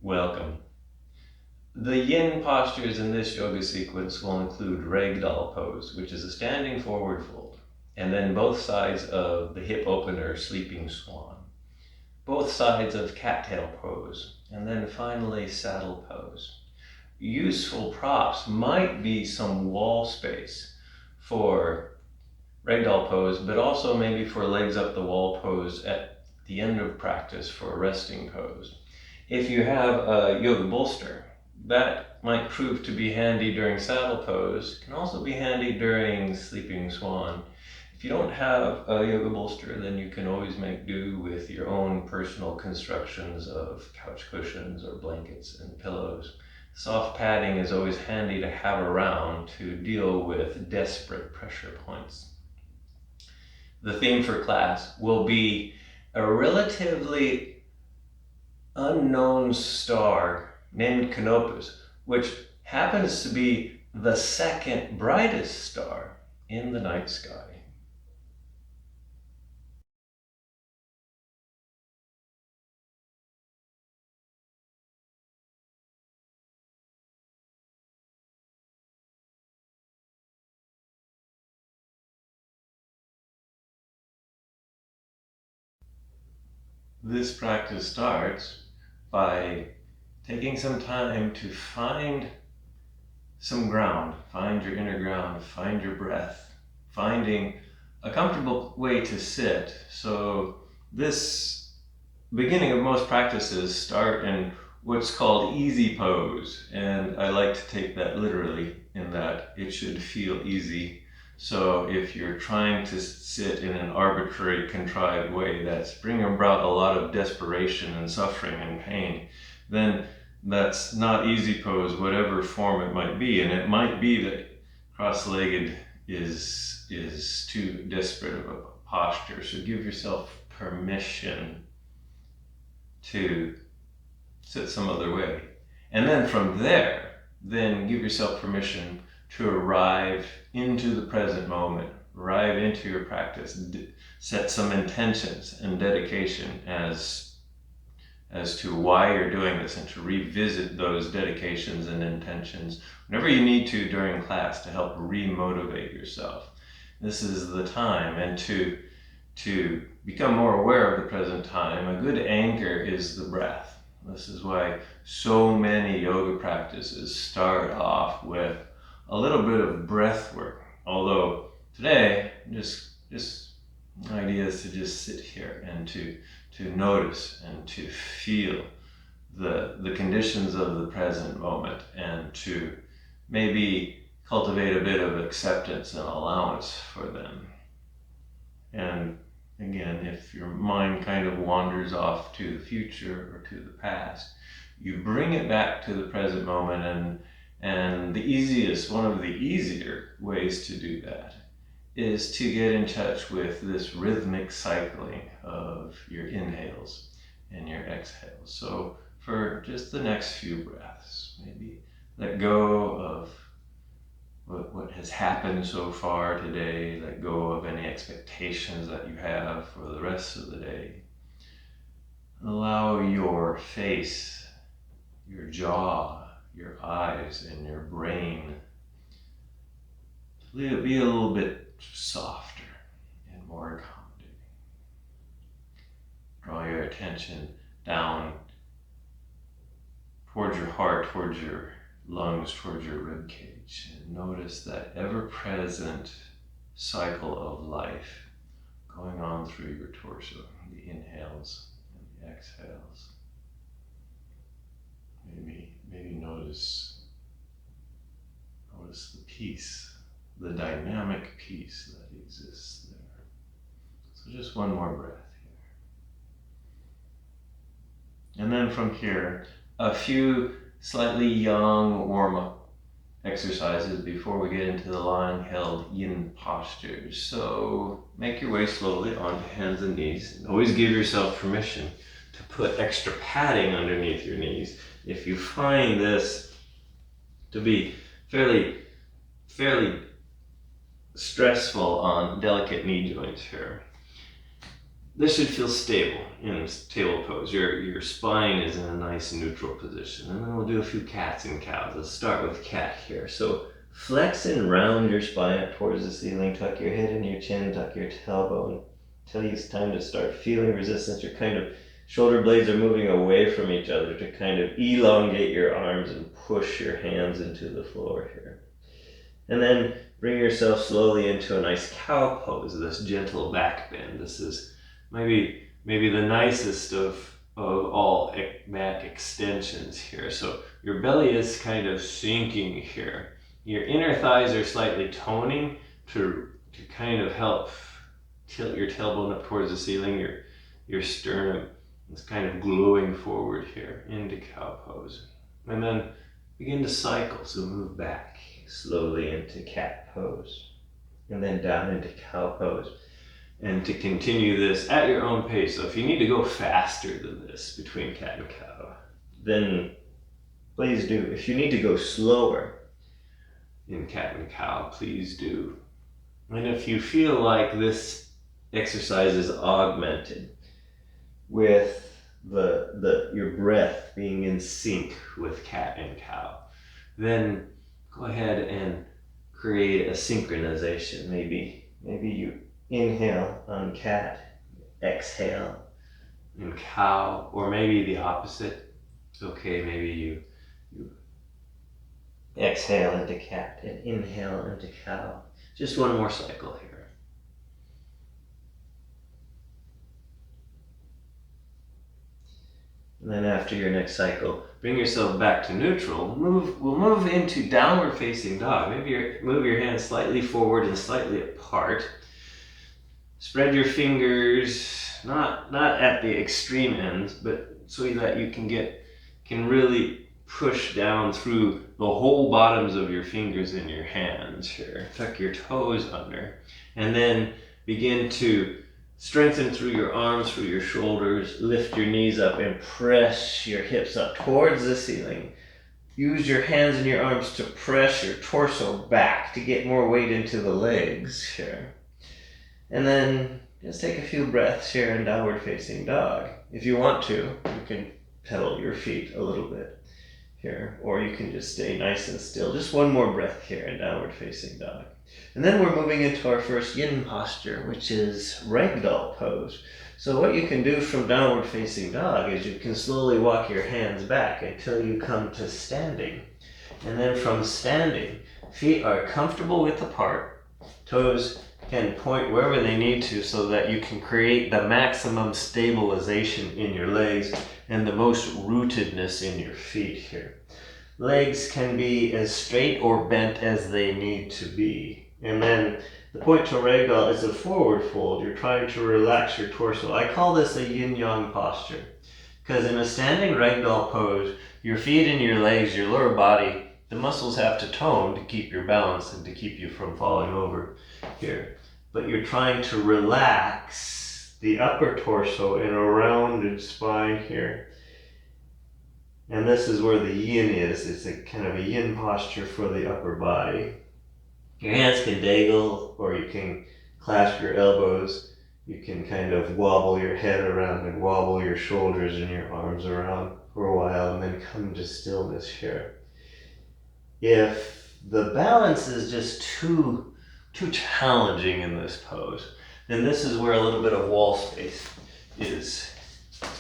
Welcome. The yin postures in this yoga sequence will include Ragdoll Pose, which is a standing forward fold, and then both sides of the hip opener, Sleeping Swan, both sides of Cattail Pose, and then finally Saddle Pose. Useful props might be some wall space for Ragdoll Pose, but also maybe for legs up the wall pose at the end of practice for a resting pose. If you have a yoga bolster, that might prove to be handy during Saddle Pose. It can also be handy during Sleeping Swan. If you don't have a yoga bolster, then you can always make do with your own personal constructions of couch cushions or blankets and pillows. Soft padding is always handy to have around to deal with desperate pressure points. The theme for class will be a relatively unknown star named Canopus, which happens to be the second brightest star in the night sky. This practice starts by taking some time to find some ground, find your inner ground, find your breath, finding a comfortable way to sit. So this beginning of most practices start in what's called easy pose, and I like to take that literally in that it should feel easy. So if you're trying to sit in an arbitrary, contrived way that's bringing about a lot of desperation and suffering and pain, then that's not easy pose, whatever form it might be. And it might be that cross-legged is too desperate of a posture. So give yourself permission to sit some other way. And then from there, then give yourself permission to arrive into the present moment, arrive into your practice, set some intentions and dedication as to why you're doing this, and to revisit those dedications and intentions whenever you need to during class to help re-motivate yourself. This is the time, and to become more aware of the present time, a good anchor is the breath. This is why so many yoga practices start off with a little bit of breath work. Although today, just idea is to just sit here and to notice and to feel the conditions of the present moment, and to maybe cultivate a bit of acceptance and allowance for them. And again, if your mind kind of wanders off to the future or to the past, you bring it back to the present moment, and one of the easier ways to do that is to get in touch with this rhythmic cycling of your inhales and your exhales. So for just the next few breaths, maybe let go of what has happened so far today, let go of any expectations that you have for the rest of the day. Allow your face, your jaw, your eyes, and your brain to be a little bit softer and more accommodating. Draw your attention down towards your heart, towards your lungs, towards your rib cage, and notice that ever-present cycle of life going on through your torso, the inhales and the exhales. Maybe notice the peace, the dynamic peace that exists there. So just one more breath here. And then from here, a few slightly young warm-up exercises before we get into the lying-held yin postures. So make your way slowly onto hands and knees. And always give yourself permission to put extra padding underneath your knees if you find this to be fairly stressful on delicate knee joints here. this should feel stable in table pose. Your spine is in a nice neutral position. And then we'll do a few cats and cows. Let's start with cat here. So flex and round your spine up towards the ceiling. Tuck your head and your chin, tuck your tailbone. Tell you it's time to start feeling resistance. Your kind of shoulder blades are moving away from each other to kind of elongate your arms and push your hands into the floor here. And then bring yourself slowly into a nice cow pose, this gentle back bend. This is maybe the nicest of all back extensions here. So your belly is kind of sinking here. Your inner thighs are slightly toning to kind of help tilt your tailbone up towards the ceiling. Your sternum is kind of gluing forward here into cow pose. And then begin to cycle, so move back slowly into cat pose. And then down into cow pose. And to continue this at your own pace. So if you need to go faster than this between cat and cow, then please do. If you need to go slower in cat and cow, please do. And if you feel like this exercise is augmented with your breath being in sync with cat and cow, then go ahead and create a synchronization. Maybe you inhale on cat, exhale in cow, or maybe the opposite. Okay, maybe you exhale into cat and inhale into cow. Just one more cycle here. And then after your next cycle, bring yourself back to neutral. We'll move into downward facing dog. Maybe move your hands slightly forward and slightly apart. Spread your fingers, not at the extreme ends, but so that you can really push down through the whole bottoms of your fingers in your hands here. Tuck your toes under, and then begin to strengthen through your arms, through your shoulders. Lift your knees up and press your hips up towards the ceiling. Use your hands and your arms to press your torso back to get more weight into the legs here. And then just take a few breaths here in downward facing dog. If you want to, you can pedal your feet a little bit here, or you can just stay nice and still. Just one more breath here in downward facing dog. And then we're moving into our first yin posture, which is Ragdoll Pose. So what you can do from downward facing dog is you can slowly walk your hands back until you come to standing. And then from standing, feet are comfortable width apart, toes can point wherever they need to so that you can create the maximum stabilization in your legs and the most rootedness in your feet here. Legs can be as straight or bent as they need to be. And then the point to Ragdoll is a forward fold. You're trying to relax your torso. I call this a yin-yang posture because in a standing Ragdoll pose, your feet and your legs, your lower body, the muscles have to tone to keep your balance and to keep you from falling over here. But you're trying to relax the upper torso in a rounded spine here. And this is where the yin is. It's a kind of a yin posture for the upper body. Your hands can dangle, or you can clasp your elbows. You can kind of wobble your head around and wobble your shoulders and your arms around for a while and then come to stillness here. If the balance is just too challenging in this pose, then this is where a little bit of wall space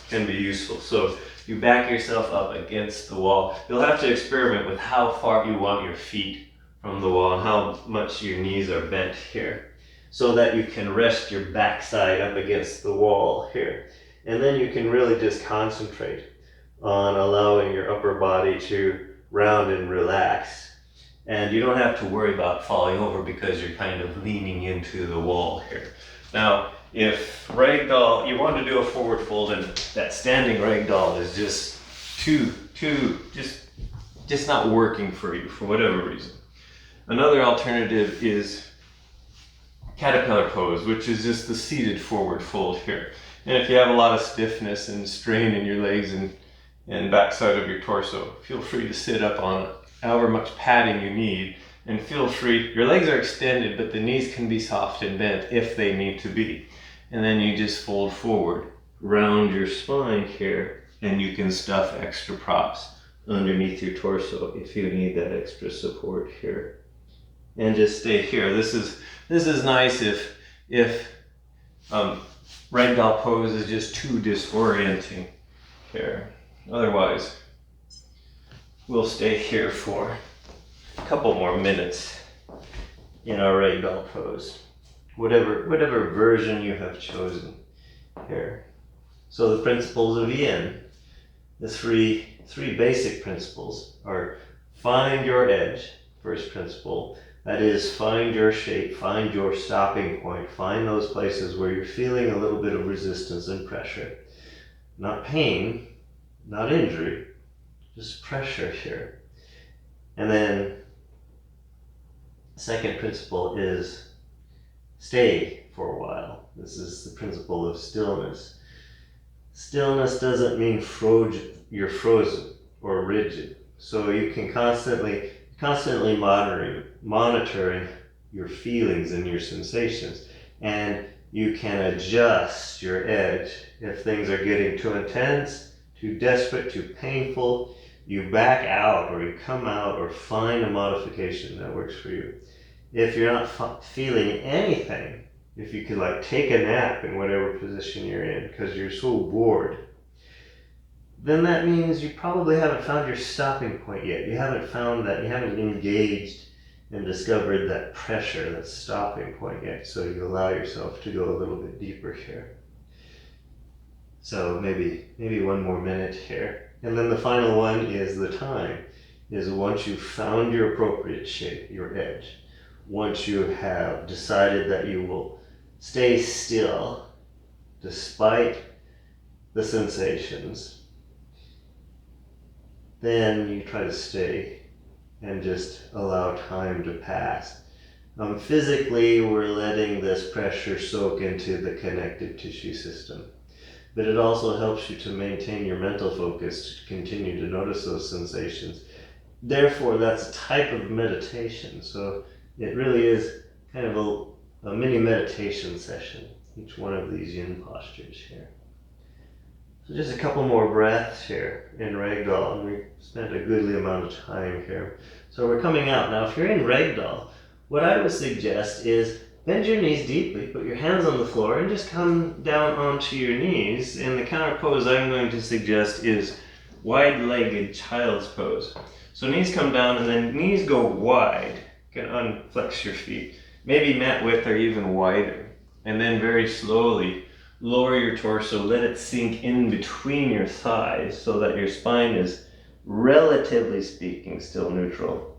can be useful. So you back yourself up against the wall. You'll have to experiment with how far you want your feet from the wall and how much your knees are bent here so that you can rest your backside up against the wall here. And then you can really just concentrate on allowing your upper body to round and relax. And you don't have to worry about falling over because you're kind of leaning into the wall here. Now, if Ragdoll, you want to do a forward fold and that standing Ragdoll is just just not working for you for whatever reason. Another alternative is Caterpillar Pose, which is just the seated forward fold here. And if you have a lot of stiffness and strain in your legs and backside of your torso, feel free to sit up on however much padding you need, and feel free, your legs are extended, but the knees can be soft and bent if they need to be. and then you just fold forward, round your spine here, and you can stuff extra props underneath your torso if you need that extra support here. And just stay here. This is nice if Ragdoll Pose is just too disorienting here. Otherwise, we'll stay here for a couple more minutes in our Ragdoll Pose. Whatever version you have chosen here. So the principles of Yin, the three basic principles are: find your edge, first principle. That is, find your shape, find your stopping point, find those places where you're feeling a little bit of resistance and pressure. Not pain, not injury, just pressure here. And then second principle is stay for a while. This is the principle of stillness. Stillness doesn't mean you're frozen or rigid. So you can constantly monitoring your feelings and your sensations, and you can adjust your edge. If things are getting too intense, too desperate, too painful, you back out or you come out or find a modification that works for you. If you're not feeling anything, if you could like take a nap in whatever position you're in because you're so bored, then that means you probably haven't found your stopping point yet. You haven't engaged and discovered that pressure, that stopping point yet. So you allow yourself to go a little bit deeper here. So maybe one more minute here. And then the final one is the time. Is once you've found your appropriate shape, your edge, once you have decided that you will stay still despite the sensations, then you try to stay and just allow time to pass. Physically, we're letting this pressure soak into the connective tissue system, but it also helps you to maintain your mental focus, to continue to notice those sensations. Therefore, that's a type of meditation. So it really is kind of a mini meditation session, each one of these yin postures here. So just a couple more breaths here in Ragdoll, and we've spent a goodly amount of time here. So we're coming out. Now, if you're in Ragdoll, what I would suggest is bend your knees deeply, put your hands on the floor, and just come down onto your knees. And the counter pose I'm going to suggest is wide-legged child's pose. So knees come down, and then knees go wide. You can unflex your feet, maybe mat width or even wider. And then very slowly lower your torso, let it sink in between your thighs so that your spine is, relatively speaking, still neutral.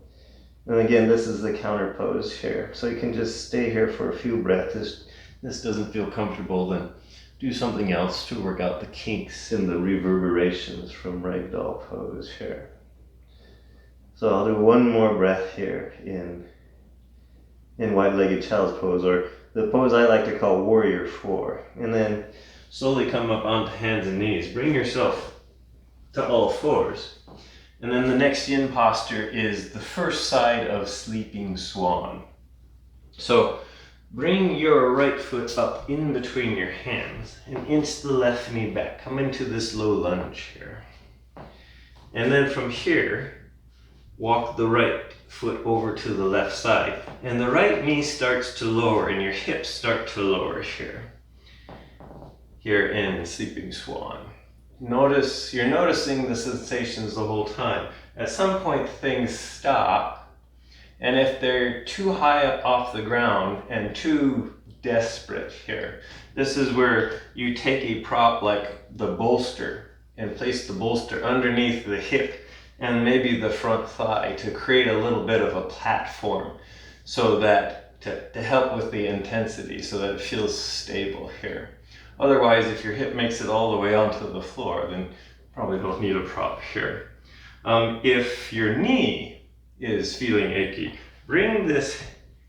And again, this is the counter pose here. So you can just stay here for a few breaths. If this doesn't feel comfortable, then do something else to work out the kinks and the reverberations from Ragdoll Pose here. So I'll do one more breath here in wide-legged child's pose, or the pose I like to call Warrior 4. And then slowly come up onto hands and knees. Bring yourself to all fours. And then the next yin posture is the first side of Sleeping Swan. So bring your right foot up in between your hands and inch the left knee back. Come into this low lunge here. And then from here, walk the right foot over to the left side. And the right knee starts to lower and your hips start to lower here in Sleeping Swan. You're noticing the sensations the whole time. At some point things stop, and if they're too high up off the ground and too desperate here, this is where you take a prop like the bolster and place the bolster underneath the hip and maybe the front thigh to create a little bit of a platform, so that to help with the intensity, so that it feels stable here. Otherwise, if your hip makes it all the way onto the floor, then you probably don't need a prop here. If your knee is feeling achy, bring this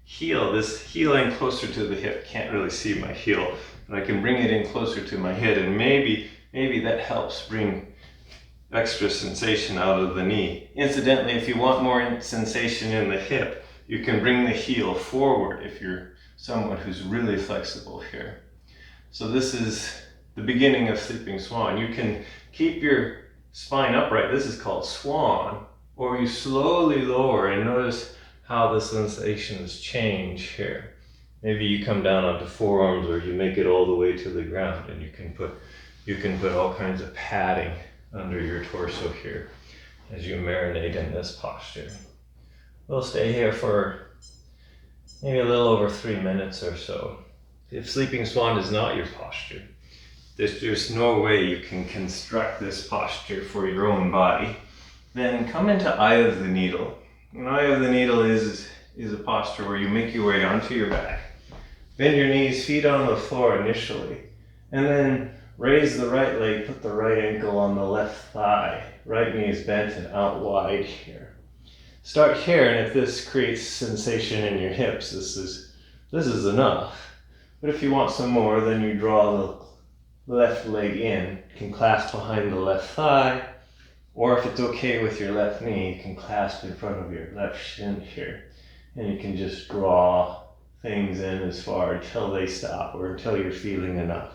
heel in closer to the hip. Can't really see my heel, and I can bring it in closer to my head, and maybe that helps bring extra sensation out of the knee. Incidentally, if you want more sensation in the hip, you can bring the heel forward if you're someone who's really flexible here. So this is the beginning of Sleeping Swan. You can keep your spine upright. This is called Swan. Or you slowly lower and notice how the sensations change here. Maybe you come down onto forearms or you make it all the way to the ground, and you can put all kinds of padding under your torso here as you marinate in this posture. We'll stay here for maybe a little over 3 minutes or so. If Sleeping Swan is not your posture, there's just no way you can construct this posture for your own body, then come into Eye of the Needle. And Eye of the Needle is a posture where you make your way onto your back. Bend your knees, feet on the floor initially, and then raise the right leg, put the right ankle on the left thigh. Right knee is bent and out wide here. Start here, and if this creates sensation in your hips, this is enough. But if you want some more, then you draw the left leg in. You can clasp behind the left thigh, or if it's okay with your left knee, you can clasp in front of your left shin here. And you can just draw things in as far until they stop or until you're feeling enough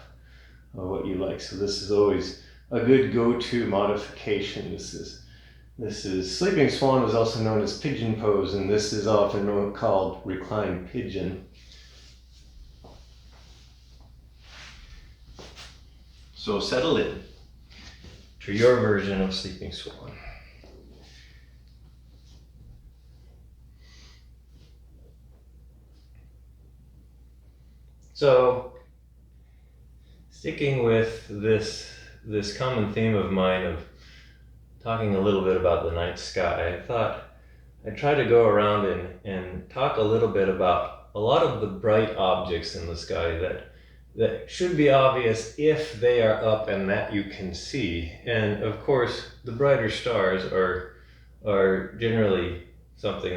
of what you like. So this is always a good go-to modification. This is Sleeping Swan is also known as Pigeon Pose, and this is often called Reclined Pigeon. So settle in to your version of Sleeping Swan. So, sticking with this common theme of mine of talking a little bit about the night sky, I thought I'd try to go around and talk a little bit about a lot of the bright objects in the sky that should be obvious if they are up and that you can see. And of course, the brighter stars are generally something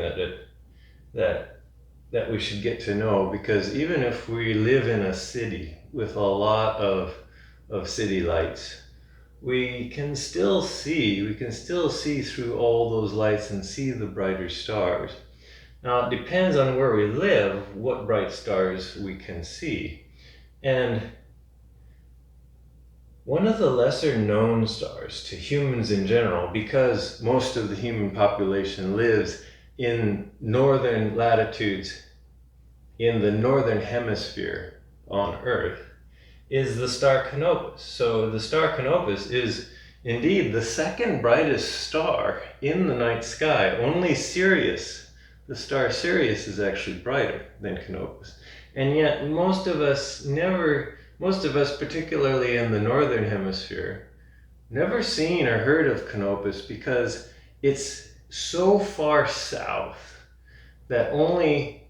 that we should get to know, because even if we live in a city with a lot of city lights, we can still see through all those lights and see the brighter stars. Now, it depends on where we live what bright stars we can see. And one of the lesser known stars to humans in general, because most of the human population lives in northern latitudes in the northern hemisphere on Earth, is the star Canopus. So the star Canopus is indeed the second brightest star in the night sky. Only Sirius, the star Sirius, is actually brighter than Canopus. And yet most of us, particularly in the northern hemisphere, never seen or heard of Canopus because it's so far south that only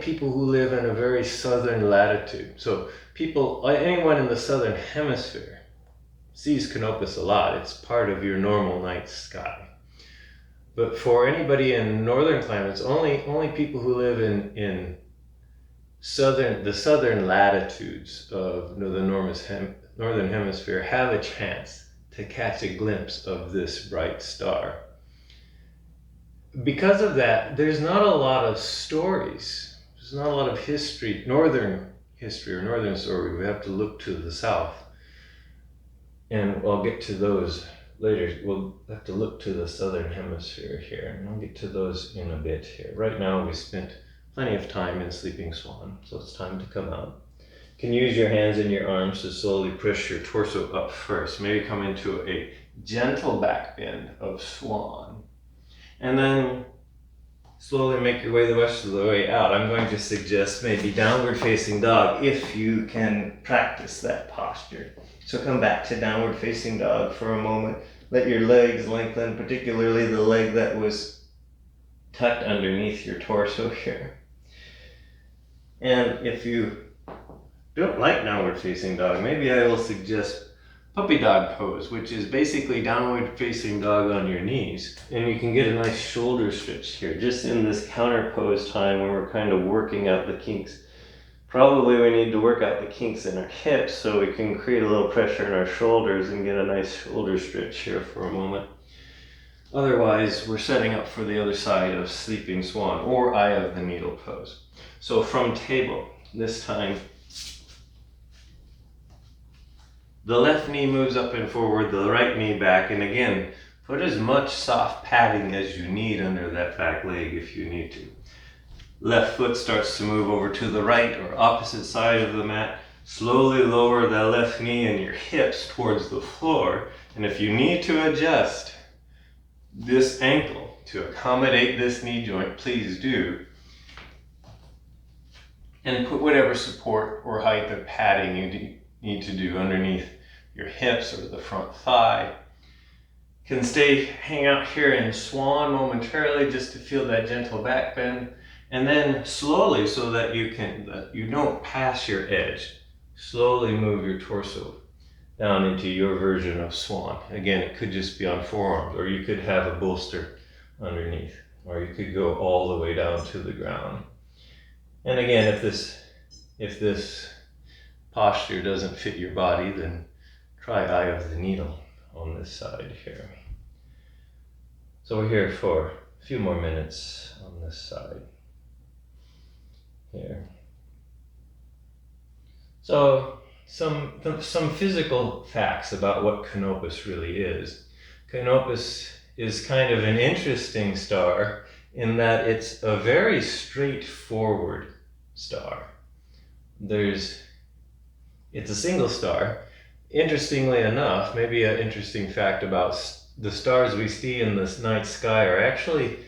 people who live in a very southern latitude, so anyone in the southern hemisphere sees Canopus a lot. It's part of your normal night sky. But for anybody in northern climates, only people who live in the southern latitudes of the northern hemisphere have a chance to catch a glimpse of this bright star. Because of that, there's not a lot of stories. There's not a lot of history, northern history or northern story. We have to look to the south. And I'll get to those later. We'll have to look to the southern hemisphere here, and I'll get to those in a bit here. Right now, we spent plenty of time in Sleeping Swan, so it's time to come out. You can use your hands and your arms to slowly push your torso up first. Maybe come into a gentle back bend of Swan. And then slowly make your way the rest of the way out. I'm going to suggest maybe downward facing dog if you can practice that posture. So come back to downward facing dog for a moment. Let your legs lengthen, particularly the leg that was tucked underneath your torso here. And if you don't like downward facing dog, maybe I will suggest puppy dog pose, which is basically downward facing dog on your knees. And you can get a nice shoulder stretch here, just in this counter pose time when we're kind of working out the kinks. Probably we need to work out the kinks in our hips so we can create a little pressure in our shoulders and get a nice shoulder stretch here for a moment. Otherwise, we're setting up for the other side of Sleeping Swan or Eye of the Needle pose. So from table, this time, The left knee moves up and forward, the right knee back, and again, put as much soft padding as you need under that back leg if you need to. Left foot starts to move over to the right or opposite side of the mat. Slowly lower the left knee and your hips towards the floor. And if you need to adjust this ankle to accommodate this knee joint, please do. And put whatever support or height of padding you need to do underneath your hips or the front thigh. Can hang out here in swan momentarily just to feel that gentle back bend. And then slowly, so that you don't pass your edge, slowly move your torso down into your version of swan. Again, it could just be on forearms, or you could have a bolster underneath, or you could go all the way down to the ground. And again, if this posture doesn't fit your body, then try eye of the needle on this side here. So we're here for a few more minutes on this side here. So some physical facts about what Canopus really is. Canopus is kind of an interesting star in that it's a very straightforward star. It's a single star. Interestingly enough, maybe an interesting fact about the stars we see in the night sky are actually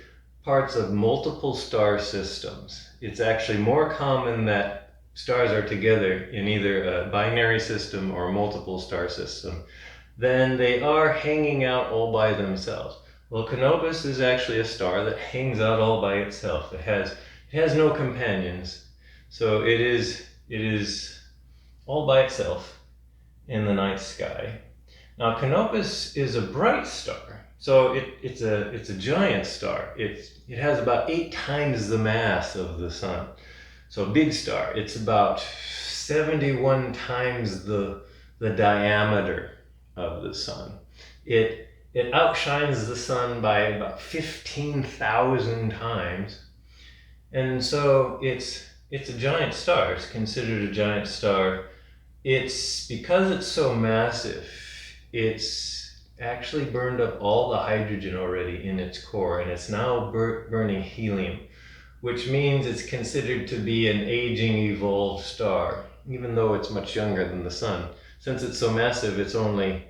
parts of multiple star systems. It's actually more common that stars are together in either a binary system or a multiple star system than they are hanging out all by themselves. Well, Canopus is actually a star that hangs out all by itself. It has no companions, so it is all by itself in the night sky. Now, Canopus is a bright star, so it's a giant star. It has about 8 times the mass of the sun, so a big star. It's about 71 times the diameter of the sun. It outshines the sun by about 15,000 times, and so it's a giant star. It's considered a giant star. Because it's so massive, it's actually burned up all the hydrogen already in its core, and it's now burning helium, which means it's considered to be an aging, evolved star, even though it's much younger than the sun. Since it's so massive, it's only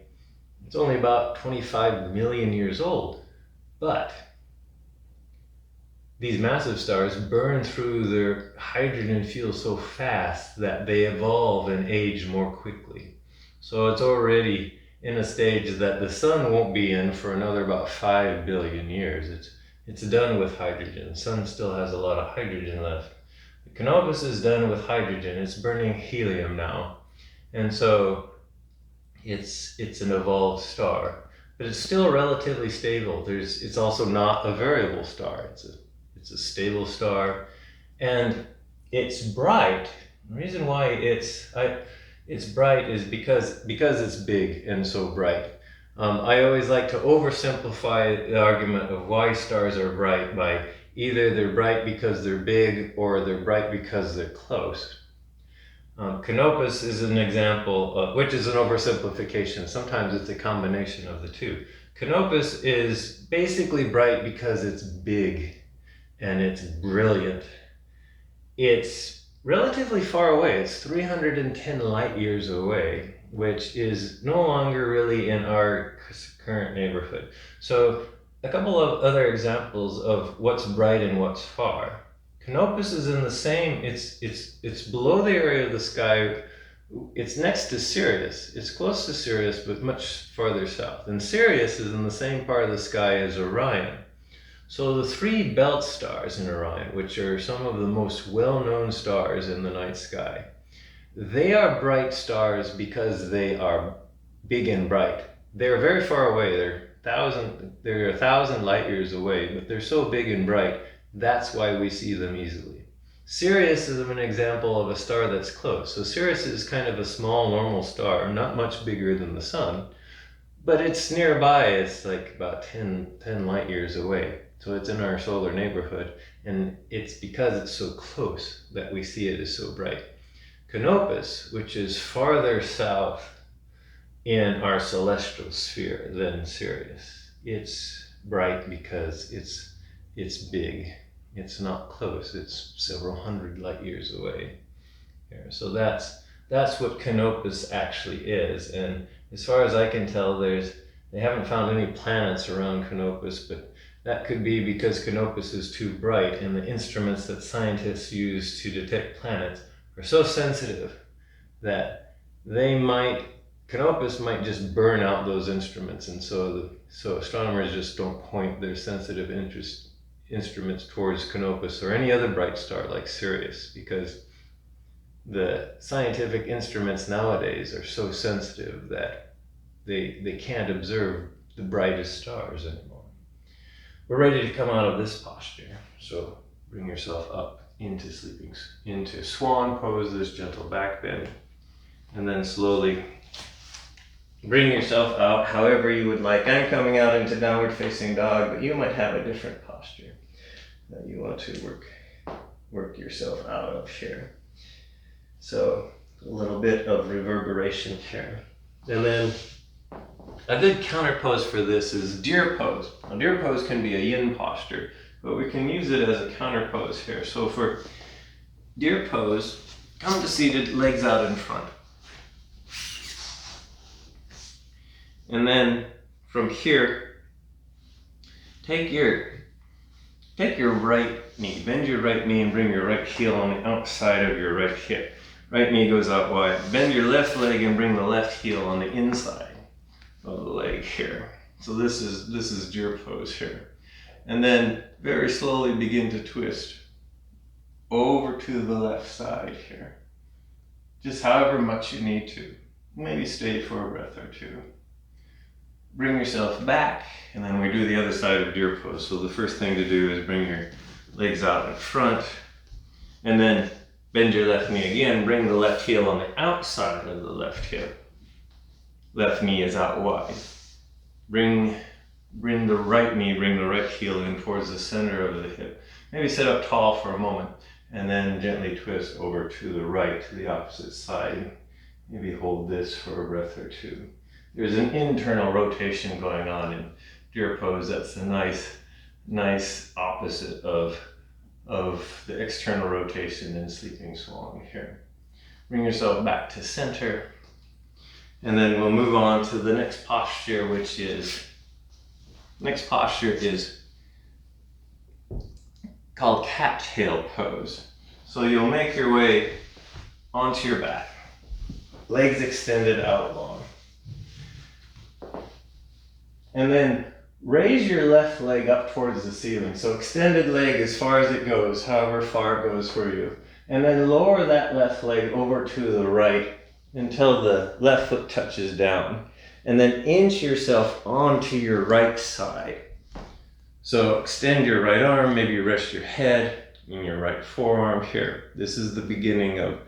about 25 million years old. But these massive stars burn through their hydrogen fuel so fast that they evolve and age more quickly. So it's already in a stage that the sun won't be in for another about 5 billion years. It's done with hydrogen. The sun still has a lot of hydrogen left. The Canopus is done with hydrogen. It's burning helium now. And so it's an evolved star. But it's still relatively stable. It's also not a variable star. It's a stable star, and it's bright. The reason why it's bright is because it's big and so bright. I always like to oversimplify the argument of why stars are bright by either they're bright because they're big or they're bright because they're close. Canopus is an example, which is an oversimplification. Sometimes it's a combination of the two. Canopus is basically bright because it's big and it's brilliant. It's relatively far away. It's 310 light years away, which is no longer really in our current neighborhood. So a couple of other examples of what's bright and what's far. Canopus is in the same, it's below the area of the sky. It's next to Sirius. It's close to Sirius, but much farther south. And Sirius is in the same part of the sky as Orion. So the 3 belt stars in Orion, which are some of the most well-known stars in the night sky, they are bright stars because they are big and bright. They're very far away. They're 1,000 light years away, but they're so big and bright, that's why we see them easily. Sirius is an example of a star that's close. So Sirius is kind of a small normal star, not much bigger than the sun, but it's nearby. It's like about 10 light years away. So it's in our solar neighborhood, and it's because it's so close that we see it as so bright. Canopus, which is farther south, in our celestial sphere than Sirius. It's bright because it's big. It's not close. It's several hundred light years away here. So that's what Canopus actually is. And as far as I can tell, they haven't found any planets around Canopus, but that could be because Canopus is too bright, and the instruments that scientists use to detect planets are so sensitive that Canopus might just burn out those instruments, and so astronomers just don't point their sensitive instruments towards Canopus or any other bright star like Sirius, because the scientific instruments nowadays are so sensitive that they can't observe the brightest stars anymore. We're ready to come out of this posture, so bring yourself up into Swan Pose, this gentle back bend, and then slowly bring yourself out however you would like. I'm coming out into downward facing dog, but you might have a different posture that you want to work yourself out of here. So a little bit of reverberation here. And then a good counter pose for this is deer pose. Now, deer pose can be a yin posture, but we can use it as a counter pose here. So for deer pose, come to seated, legs out in front. And then from here, take your right knee, bend your right knee and bring your right heel on the outside of your right hip. Right knee goes out wide. Bend your left leg and bring the left heel on the inside of the leg here. So this is deer pose here. And then very slowly begin to twist over to the left side here. Just however much you need to. Maybe stay for a breath or two. Bring yourself back, and then we do the other side of deer pose. So the first thing to do is bring your legs out in front, and then bend your left knee again, bring the left heel on the outside of the left hip. Left knee is out wide. Bring the right knee, bring the right heel in towards the center of the hip. Maybe sit up tall for a moment, and then gently twist over to the right, to the opposite side. Maybe hold this for a breath or two. There's an internal rotation going on in deer pose. That's a nice opposite of the external rotation in Sleeping Swan here. Bring yourself back to center. And then we'll move on to the next posture, next posture is called Cattail Pose. So you'll make your way onto your back, legs extended out long. And then raise your left leg up towards the ceiling. So extended leg as far as it goes, however far it goes for you. And then lower that left leg over to the right until the left foot touches down. And then inch yourself onto your right side. So extend your right arm, maybe rest your head in your right forearm here. This is the beginning of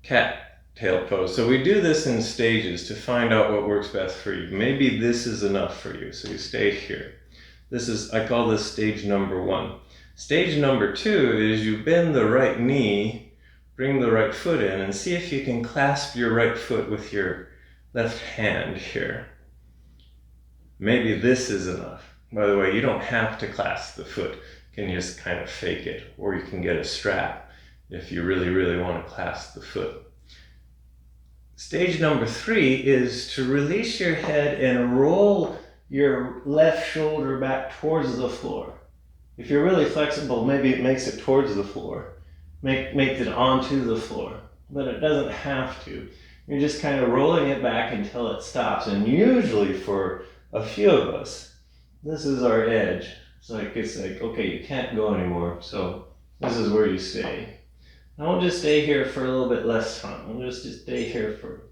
Cattail Pose. So we do this in stages to find out what works best for you. Maybe this is enough for you, so you stay here. I call this stage number 1. Stage number 2 is you bend the right knee, bring the right foot in, and see if you can clasp your right foot with your left hand here. Maybe this is enough. By the way, you don't have to clasp the foot. You can just kind of fake it, or you can get a strap if you really, really want to clasp the foot. Stage number 3 is to release your head and roll your left shoulder back towards the floor. If you're really flexible, maybe it makes it towards the floor. Make it onto the floor, but it doesn't have to. You're just kind of rolling it back until it stops. And usually for a few of us, this is our edge. It's like, okay, you can't go anymore. So this is where you stay. I will just stay here for a little bit less time. We'll just stay here for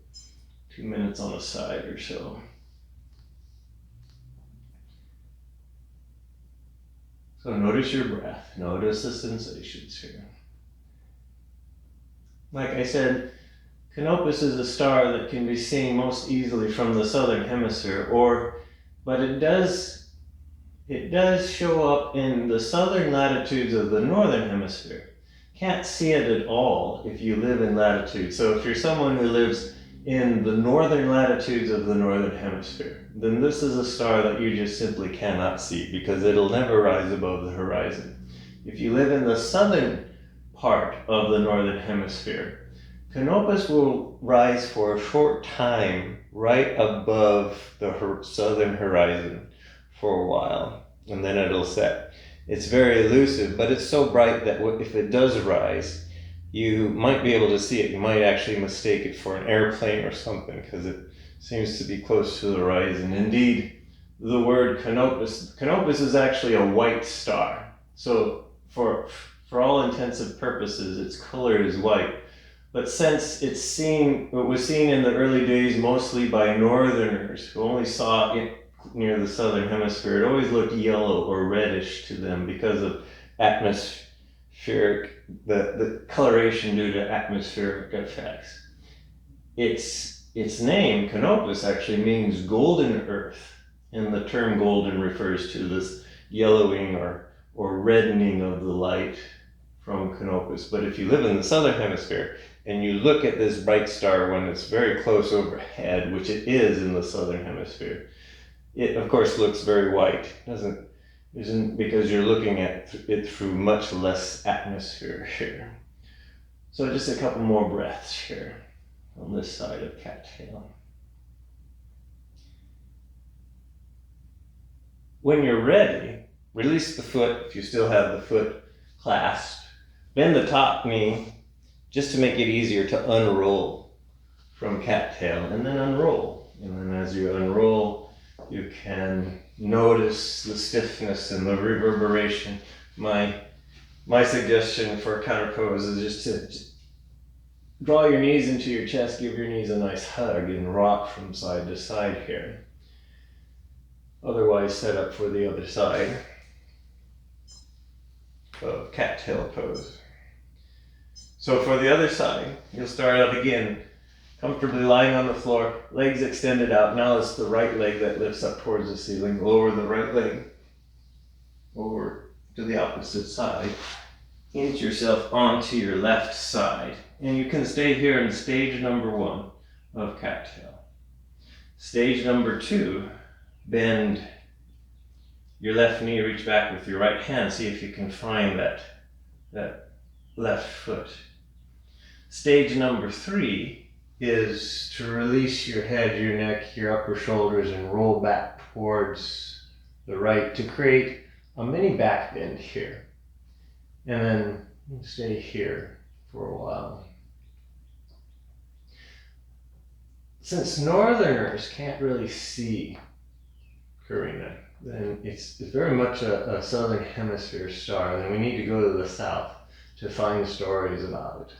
2 minutes on the side or so. So notice your breath. Notice the sensations here. Like I said, Canopus is a star that can be seen most easily from the southern hemisphere, but it does show up in the southern latitudes of the northern hemisphere. Can't see it at all if you live in latitude. So if you're someone who lives in the northern latitudes of the northern hemisphere, then this is a star that you just simply cannot see because it'll never rise above the horizon. If you live in the southern part of the northern hemisphere, Canopus will rise for a short time right above the southern horizon for a while, and then it'll set. It's very elusive, but it's so bright that if it does rise, you might be able to see it. You might actually mistake it for an airplane or something because it seems to be close to the horizon. Indeed, the word Canopus is actually a white star. So for all intents and purposes, its color is white. But since it was seen in the early days mostly by northerners who only saw it near the southern hemisphere, it always looked yellow or reddish to them because of the coloration due to atmospheric effects. Its name, Canopus, actually means golden earth, and the term golden refers to this yellowing or reddening of the light from Canopus. But if you live in the southern hemisphere and you look at this bright star when it's very close overhead, which it is in the southern hemisphere, it of course looks very white. Isn't because you're looking at it through much less atmosphere here. So just a couple more breaths here on this side of Cattail. When you're ready, release the foot if you still have the foot clasped. Bend the top knee just to make it easier to unroll from Cattail, and then unroll. And then as you unroll, you can notice the stiffness and the reverberation. My suggestion for a counter pose is just to draw your knees into your chest, give your knees a nice hug, and rock from side to side here. Otherwise, set up for the other side of Cattail pose. So for the other side, you'll start out again comfortably lying on the floor, legs extended out. Now it's the right leg that lifts up towards the ceiling. Lower the right leg over to the opposite side. Inch yourself onto your left side. And you can stay here in stage number 1 of Cattail. Stage number 2, bend your left knee, reach back with your right hand. See if you can find that left foot. Stage number 3 is to release your head, your neck, your upper shoulders, and roll back towards the right to create a mini back bend here. And then stay here for a while. Since northerners can't really see Carina, then it's very much a southern hemisphere star, and we need to go to the south to find stories about it.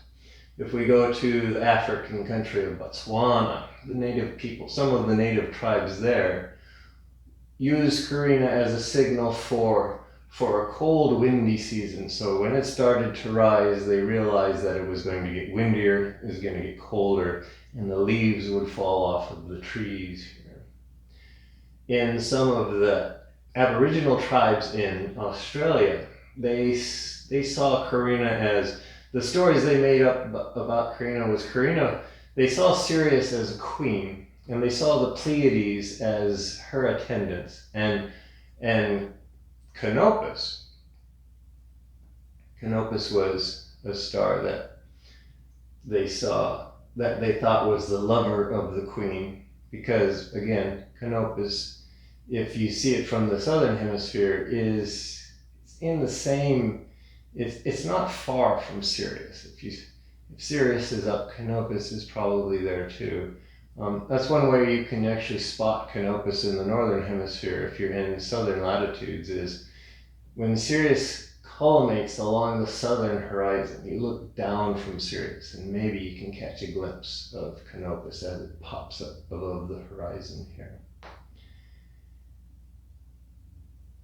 If we go to the African country of Botswana, the native people, some of the native tribes there, use Carina as a signal for a cold, windy season. So when it started to rise, they realized that it was going to get windier, it was going to get colder, and the leaves would fall off of the trees here. In some of the Aboriginal tribes in Australia, they saw Carina as, the stories they made up about Carina was they saw Sirius as a queen, and they saw the Pleiades as her attendants, and Canopus was a star that they saw, that they thought was the lover of the queen, because again, Canopus, if you see it from the southern hemisphere, is in the same, it's not far from Sirius. If Sirius is up, Canopus is probably there too. That's one way you can actually spot Canopus in the northern hemisphere if you're in southern latitudes, is when Sirius culminates along the southern horizon, you look down from Sirius and maybe you can catch a glimpse of Canopus as it pops up above the horizon here.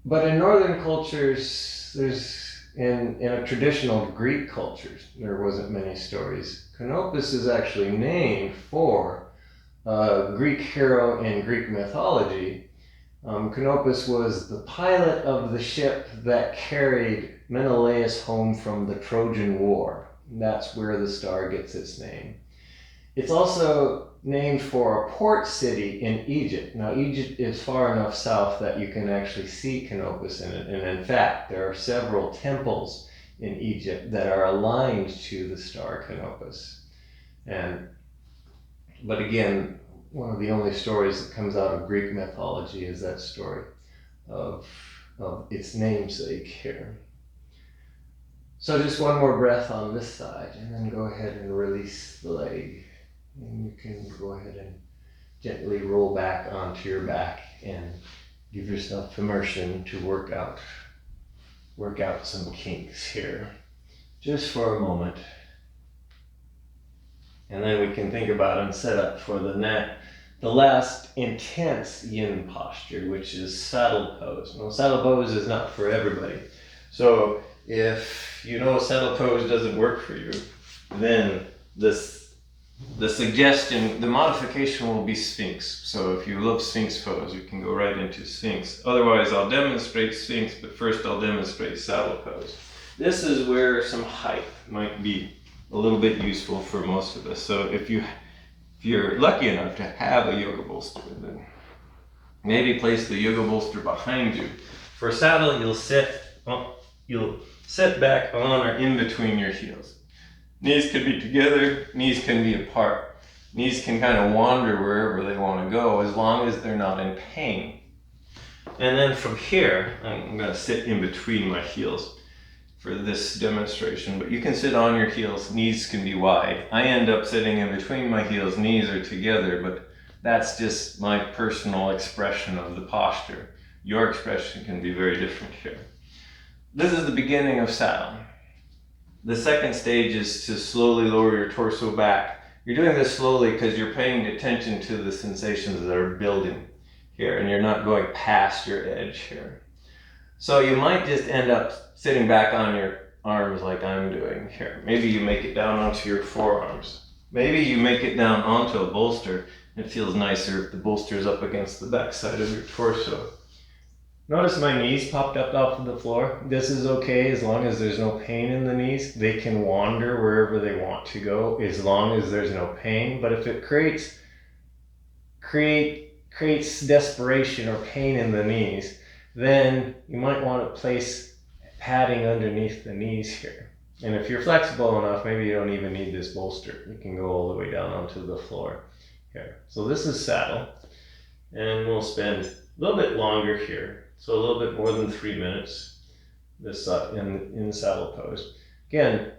But in northern cultures, in a traditional Greek culture, there wasn't many stories. Canopus is actually named for a Greek hero in Greek mythology. Canopus was the pilot of the ship that carried Menelaus home from the Trojan War. That's where the star gets its name. It's also named for a port city in Egypt. Now, Egypt is far enough south that you can actually see Canopus in it. And in fact, there are several temples in Egypt that are aligned to the star Canopus. But again, one of the only stories that comes out of Greek mythology is that story of its namesake here. So just one more breath on this side, and then go ahead and release the leg. And you can go ahead and gently roll back onto your back and give yourself permission to work out some kinks here, just for a moment. And then we can think about and set up for the last intense yin posture, which is saddle pose. Now, saddle pose is not for everybody. So if you know saddle pose doesn't work for you, then the suggestion, the modification will be Sphinx. So if you love Sphinx pose, you can go right into Sphinx. Otherwise, I'll demonstrate Sphinx, but first I'll demonstrate saddle pose. This is where some height might be a little bit useful for most of us. So if you're lucky enough to have a yoga bolster, then maybe place the yoga bolster behind you. For saddle, you'll sit back on or in between your heels. Knees can be together, knees can be apart. Knees can kind of wander wherever they want to go as long as they're not in pain. And then from here, I'm going to sit in between my heels for this demonstration, but you can sit on your heels, knees can be wide. I end up sitting in between my heels, knees are together, but that's just my personal expression of the posture. Your expression can be very different here. This is the beginning of saddle. The second stage is to slowly lower your torso back. You're doing this slowly because you're paying attention to the sensations that are building here, and you're not going past your edge here. So you might just end up sitting back on your arms like I'm doing here. Maybe you make it down onto your forearms. Maybe you make it down onto a bolster. It feels nicer if the bolster is up against the back side of your torso. Notice my knees popped up off of the floor. This is okay as long as there's no pain in the knees. They can wander wherever they want to go as long as there's no pain. But if it creates desperation or pain in the knees, then you might want to place padding underneath the knees here. And if you're flexible enough, maybe you don't even need this bolster. You can go all the way down onto the floor here. So this is saddle, and we'll spend a little bit longer here. So a little bit more than 3 minutes this in saddle pose. Again,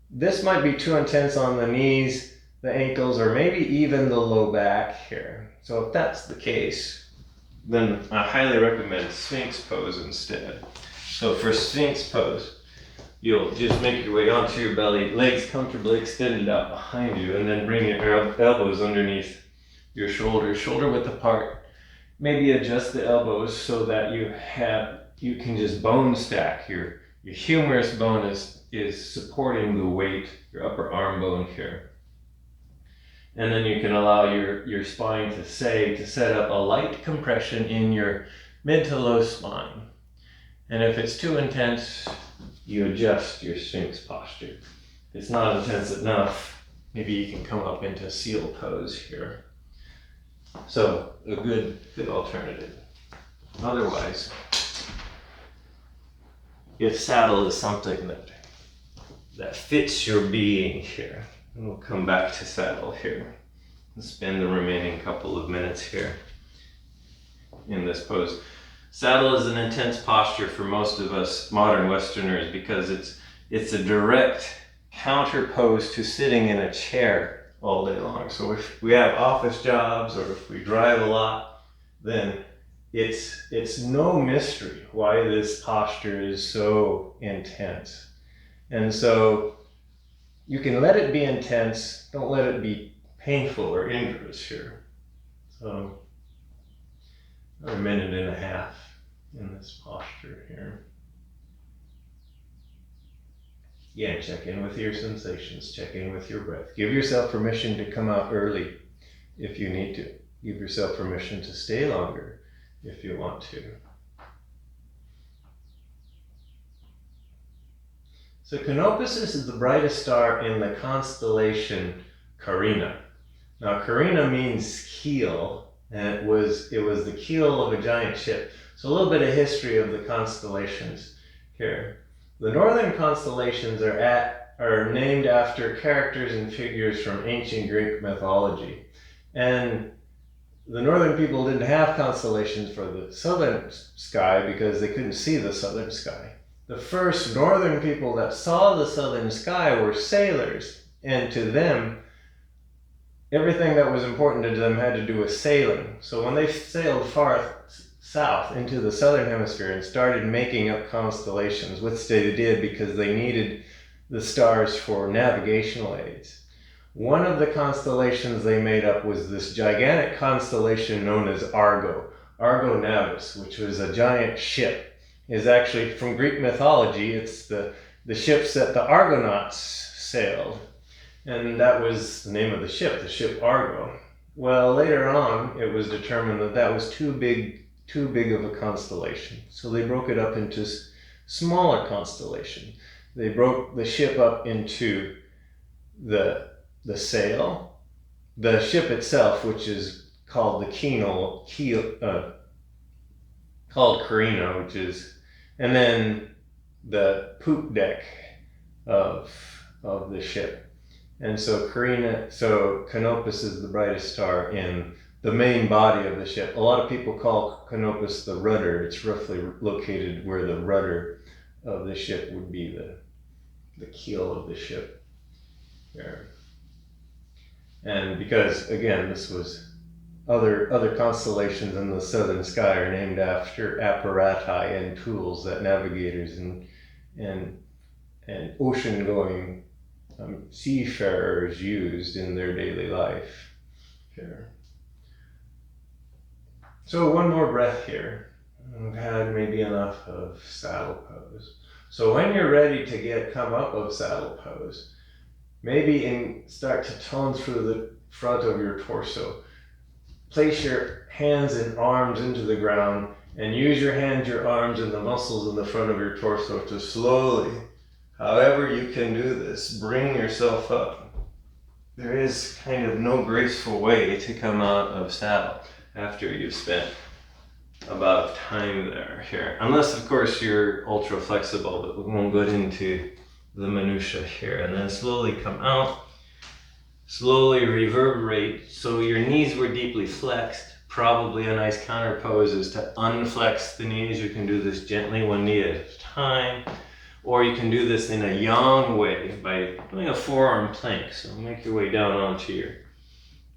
this might be too intense on the knees, the ankles, or maybe even the low back here. So if that's the case, then I highly recommend Sphinx pose instead. So for Sphinx pose, you'll just make your way onto your belly, legs comfortably extended out behind you, and then bring your elbows underneath your shoulders, shoulder width apart. Maybe adjust the elbows so that you can just bone stack. Your humerus bone is supporting the weight, your upper arm bone here. And then you can allow your spine to set up a light compression in your mid to low spine. And if it's too intense, you adjust your Sphinx posture. If it's not intense enough, maybe you can come up into seal pose here. So a good alternative. Otherwise, if saddle is something that fits your being here, and we'll come back to saddle here and spend the remaining couple of minutes here in this pose. Saddle is an intense posture for most of us modern Westerners because it's a direct counter pose to sitting in a chair all day long. So if we have office jobs or if we drive a lot, then it's no mystery why this posture is so intense. And so you can let it be intense, don't let it be painful or injurious here. So a minute and a half in this posture here. Yeah, check in with your sensations, check in with your breath. Give yourself permission to come out early if you need to. Give yourself permission to stay longer if you want to. So Canopus is the brightest star in the constellation Carina. Now carina means keel, and it was the keel of a giant ship. So a little bit of history of the constellations here. The northern constellations are named after characters and figures from ancient Greek mythology. And the northern people didn't have constellations for the southern sky because they couldn't see the southern sky. The first northern people that saw the southern sky were sailors, and to them, everything that was important to them had to do with sailing. So when they sailed far south into the southern hemisphere and started making up constellations, which they did because they needed the stars for navigational aids. One of the constellations they made up was this gigantic constellation known as Argo Navis, which was a giant ship. Is actually from Greek mythology. It's the ships that the Argonauts sailed. And that was the name of the ship Argo. Well, later on, it was determined that that was too big of a constellation. So they broke it up into smaller constellations. They broke the ship up into the sail, the ship itself, which is called called carina, which is, and then the poop deck of the ship. And so Canopus is the brightest star in the main body of the ship. A lot of people call Canopus the rudder. It's roughly located where the rudder of the ship would be, the keel of the ship there. And because, again, this was other constellations in the southern sky are named after apparati and tools that navigators and ocean-going seafarers used in their daily life. Here. So one more breath here. I've had maybe enough of saddle pose. So when you're ready to come up of saddle pose, maybe start to tone through the front of your torso. Place your hands and arms into the ground and use your hands, your arms, and the muscles in the front of your torso to slowly, however you can do this, bring yourself up. There is kind of no graceful way to come out of saddle after you've spent a bit of time here. Unless, of course, you're ultra flexible, but we won't go into the minutia here. And then slowly come out, slowly reverberate. So your knees were deeply flexed. Probably a nice counter pose is to unflex the knees. You can do this gently, one knee at a time. Or you can do this in a yang way by doing a forearm plank. So make your way down onto your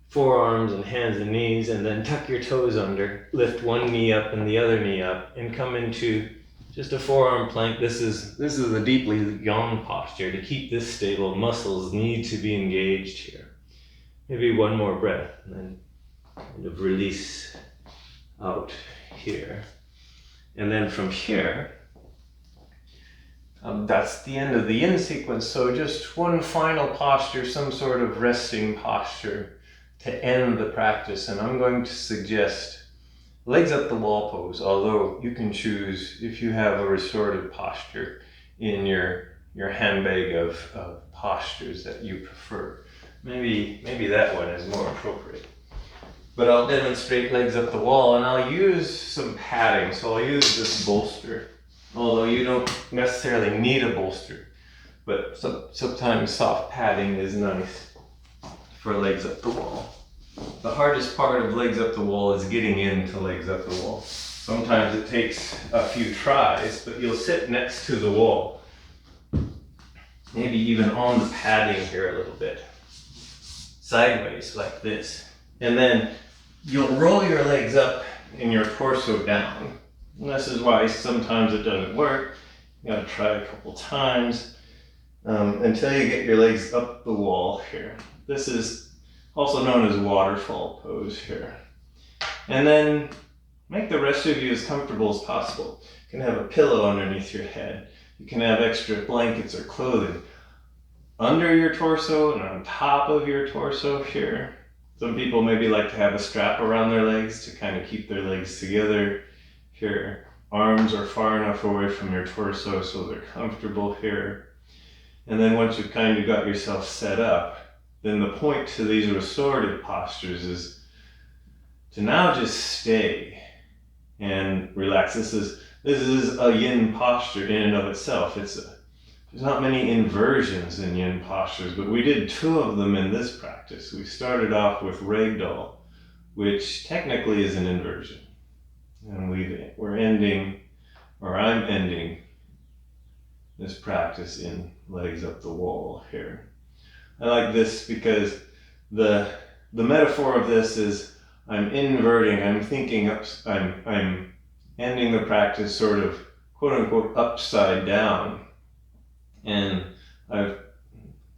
forearms and hands and knees, and then tuck your toes under. Lift one knee up and the other knee up, and come into just a forearm plank. This is a deeply yang posture. To keep this stable, muscles need to be engaged here. Maybe one more breath, and then kind of release out here. And then from here, that's the end of the yin sequence. So just one final posture, some sort of resting posture to end the practice. And I'm going to suggest legs up the wall pose, although you can choose, if you have a restorative posture in your handbag of postures that you prefer. Maybe that one is more appropriate. But I'll demonstrate legs up the wall, and I'll use some padding. So I'll use this bolster, although you don't necessarily need a bolster, but sometimes soft padding is nice for legs up the wall. The hardest part of legs up the wall is getting into legs up the wall. Sometimes it takes a few tries, but you'll sit next to the wall, maybe even on the padding here a little bit, sideways like this. And then you'll roll your legs up and your torso down. And this is why sometimes it doesn't work. You gotta try a couple times until you get your legs up the wall here. This is also known as Waterfall Pose here. And then make the rest of you as comfortable as possible. You can have a pillow underneath your head. You can have extra blankets or clothing under your torso and on top of your torso here. Some people maybe like to have a strap around their legs to kind of keep their legs together here. Arms are far enough away from your torso so they're comfortable here. And then once you've kind of got yourself set up, then the point to these restorative postures is to now just stay and relax. This is a yin posture in and of itself. There's not many inversions in yin postures, but we did 2 of them in this practice. We started off with Ragdoll, which technically is an inversion. And I'm ending this practice in legs up the wall here. I like this because the metaphor of this is I'm inverting, I'm ending the practice sort of quote unquote upside down. And I've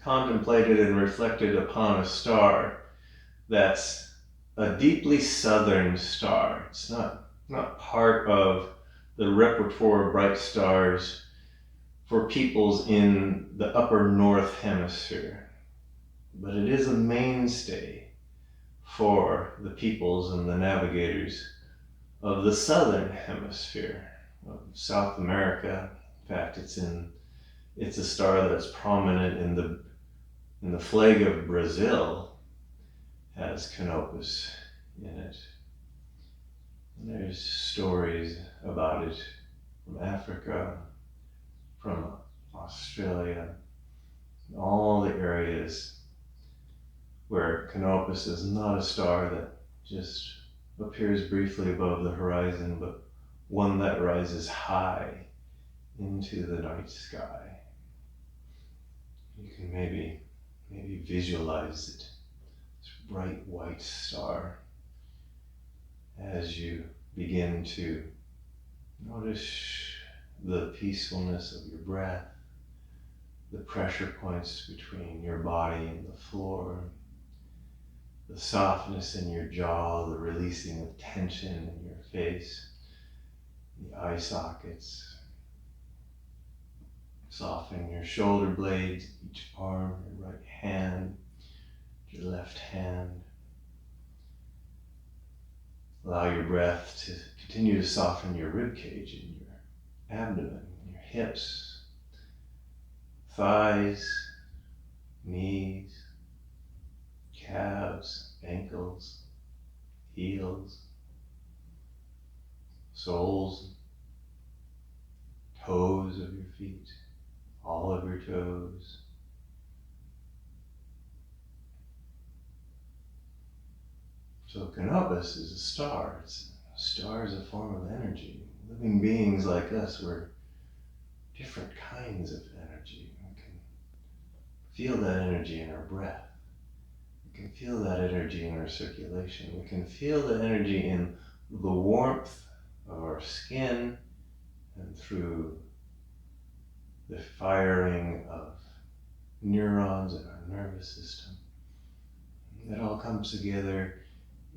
contemplated and reflected upon a star that's a deeply southern star. It's not part of the repertoire of bright stars for peoples in the upper north hemisphere, but it is a mainstay for the peoples and the navigators of the southern hemisphere of South America. In fact, it's a star that's prominent in the flag of Brazil, has Canopus in it. And there's stories about it from Africa, from Australia, all the areas where Canopus is not a star that just appears briefly above the horizon, but one that rises high into the night sky. You can maybe visualize it, this bright white star, as you begin to notice the peacefulness of your breath, the pressure points between your body and the floor, the softness in your jaw, the releasing of tension in your face, the eye sockets. Soften your shoulder blades, each arm, your right hand, your left hand. Allow your breath to continue to soften your rib cage and your abdomen, your hips, thighs, knees, calves, ankles, heels, soles, toes of your feet, all of your toes. So Canopus is a star. A star is a form of energy. Living beings like us, we're different kinds of energy. We can feel that energy in our breath. We can feel that energy in our circulation. We can feel the energy in the warmth of our skin and through the firing of neurons in our nervous system. It all comes together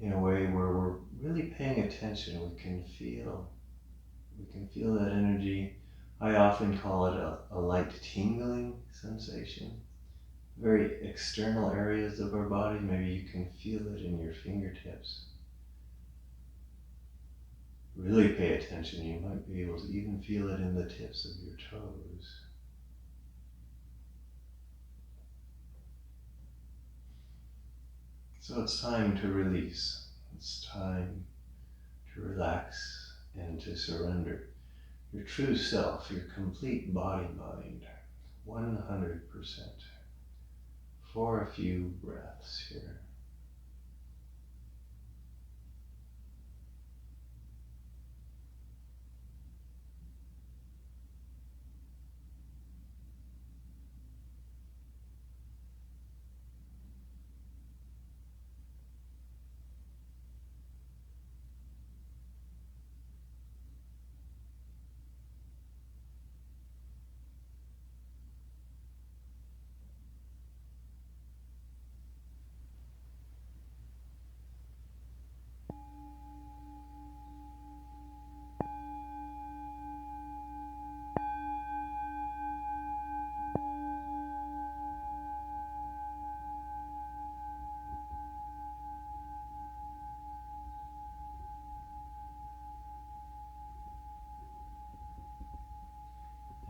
in a way where we're really paying attention. We can feel that energy. I often call it a light tingling sensation. Very external areas of our body, maybe you can feel it in your fingertips. Really pay attention, you might be able to even feel it in the tips of your toes. So it's time to release. It's time to relax and to surrender your true self, your complete body-mind, 100%, for a few breaths here.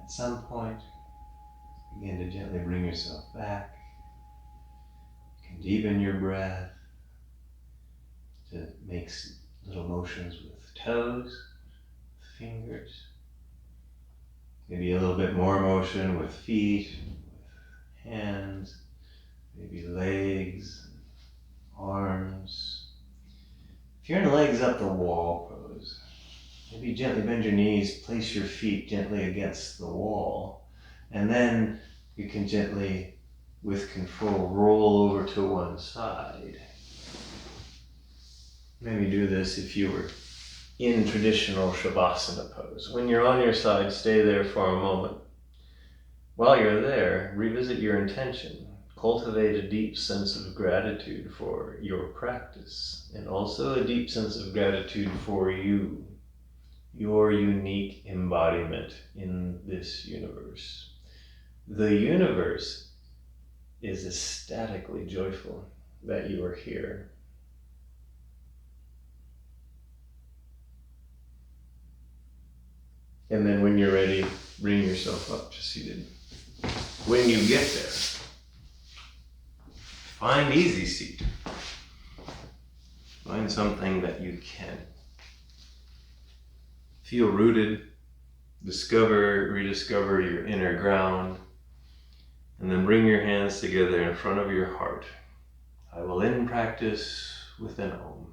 At some point, begin to gently bring yourself back deepen your breath to make little motions with toes, fingers. Maybe a little bit more motion with feet, with hands, maybe legs, arms. If you're in legs up the wall pose, maybe gently bend your knees, place your feet gently against the wall, and then you can gently, with control, roll over to one side. Maybe do this if you were in traditional Shavasana pose. When you're on your side, stay there for a moment. While you're there, revisit your intention. Cultivate a deep sense of gratitude for your practice, and also a deep sense of gratitude for you, your unique embodiment in this universe. The universe is ecstatically joyful that you are here. And then when you're ready, bring yourself up to seated. When you get there, find easy seat. Find something that you can. Feel rooted. Rediscover your inner ground. And then bring your hands together in front of your heart. I will end practice with an Om.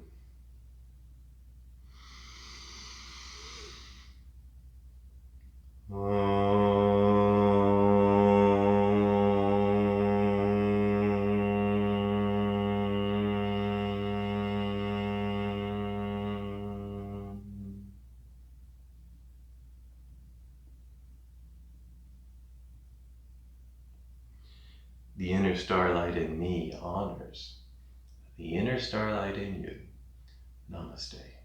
The inner starlight in me honors the inner starlight in you. Namaste.